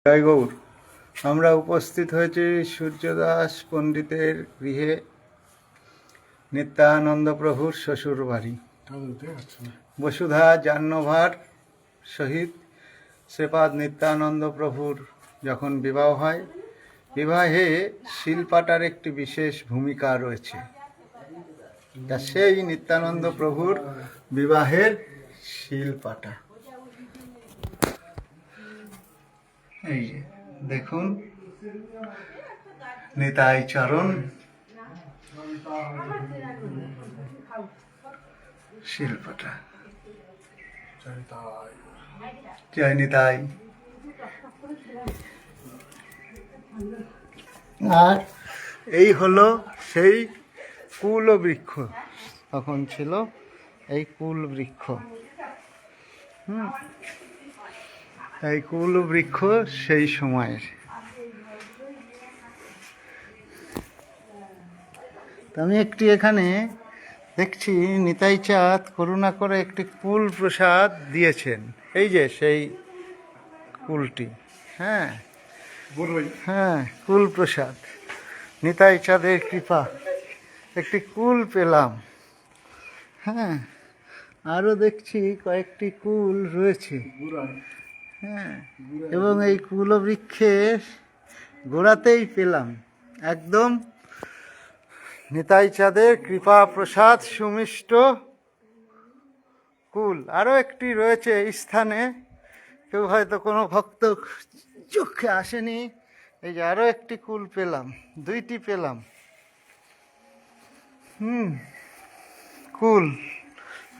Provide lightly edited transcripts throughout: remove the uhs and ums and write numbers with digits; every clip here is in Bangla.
জয় গৌর। আমরা উপস্থিত হয়েছি সূর্যদাস পণ্ডিতের গৃহে, নিত্যানন্দ প্রভুর শ্বশুর বাড়ি। বসুধা জাহ্নভার সহিত শ্রীপাদ নিত্যানন্দ প্রভুর যখন বিবাহ হয়, বিবাহে শিলপাটার একটি বিশেষ ভূমিকা রয়েছে। তা সেই নিত্যানন্দ প্রভুর বিবাহের শিলপাটা এই যে দেখুন, নিতাই চরণ শিল্পটা। জয় নিতাই। আর এই হলো সেই কুল বৃক্ষ, তখন ছিল এই কুল বৃক্ষ। এই কুল বৃক্ষ সেই সময়ের। আমি একটি এখানে দেখছি নিতাই চাঁদ করুণা করে একটি কুল প্রসাদ দিয়েছেন। এই যে সেই কুলটি, হ্যাঁ হ্যাঁ, কুল প্রসাদ। নিতাই চাঁদের কৃপা, একটি কুল পেলাম। হ্যাঁ, আরও দেখছি কয়েকটি কুল রয়েছে। হ্যাঁ, এবং এই কুলবৃক্ষের গোড়াতেই পেলাম একদম নিতাই চাঁদের কৃপা প্রসাদ সুমিষ্ট কুল। আরও একটি রয়েছে এই স্থানে, কেউ হয়তো কোনো ভক্ত চোখে আসেনি। এই যে আরও একটি কুল পেলাম, দুইটি পেলাম। কুল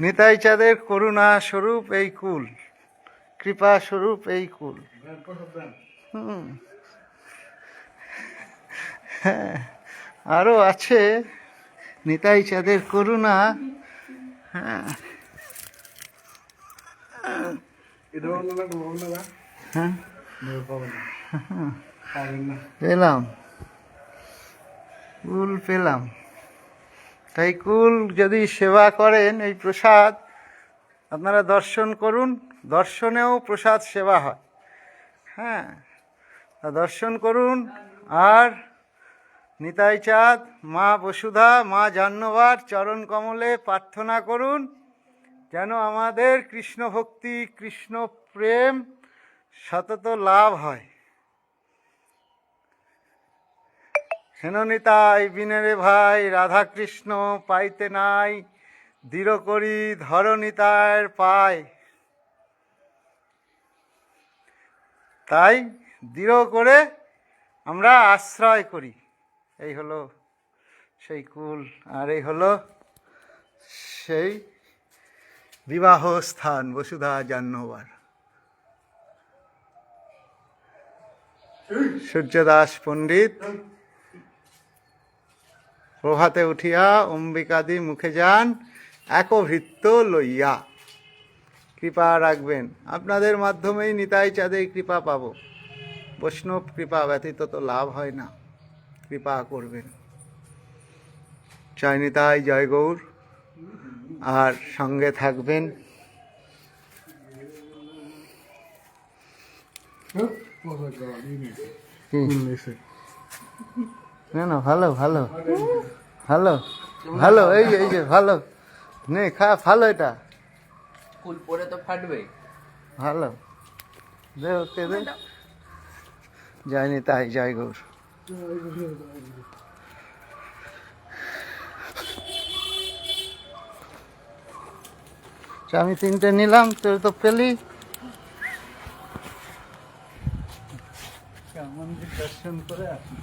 নিতাই চাঁদের করুণা স্বরূপ এই কুল, কৃপা স্বরূপ এই কুল। হ্যাঁ, আরও আছে নিতাই চাঁদের করুণা। হ্যাঁ পেলাম, কুল পেলাম। তাই কুল যদি সেবা করেন, এই প্রসাদ আপনারা দর্শন করুন। দর্শনেও প্রসাদ সেবা হয়। হ্যাঁ, দর্শন করুন। আর নিতাই চাঁদ, মা বসুধা, মা জাহ্নবার চরণ কমলে প্রার্থনা করুন যেন আমাদের কৃষ্ণ ভক্তি, কৃষ্ণ প্রেম সতত লাভ হয়। হেন নিতাই বিনেরে ভাই, রাধা কৃষ্ণ পাইতে নাই, দৃঢ় করি ধর নিতায়ের পায়। তাই দৃঢ় করে আমরা আশ্রয় করি। এই হলো সেই কুল, আর এই হলো সেই বিবাহ স্থান বসুধা জাহ্নবার। সূর্যদাস পণ্ডিত প্রভাতে উঠিয়া অম্বিকাদি মুখে যান, একভৃত্য লইয়া। কৃপা রাখবেন, আপনাদের মাধ্যমেই নিতাই চাঁদের কৃপা পাবো। বৈষ্ণব কৃপা ব্যতীত তো লাভ হয় না। কৃপা করবেন। জয় নিতাই, জয় গৌর। আর সঙ্গে থাকবেন। না না, ভালো ভালো ভালো ভালো, এই যে ভালো নে, খা, ভালো। এটা ফুল পরে তো ফাটবে। ভালো, দে ওকে দে। জয় নিতাই, জয় গৌর। আমি তিনটে নিলাম, তোর তো পেলি। মন্দির দর্শন করে আসি।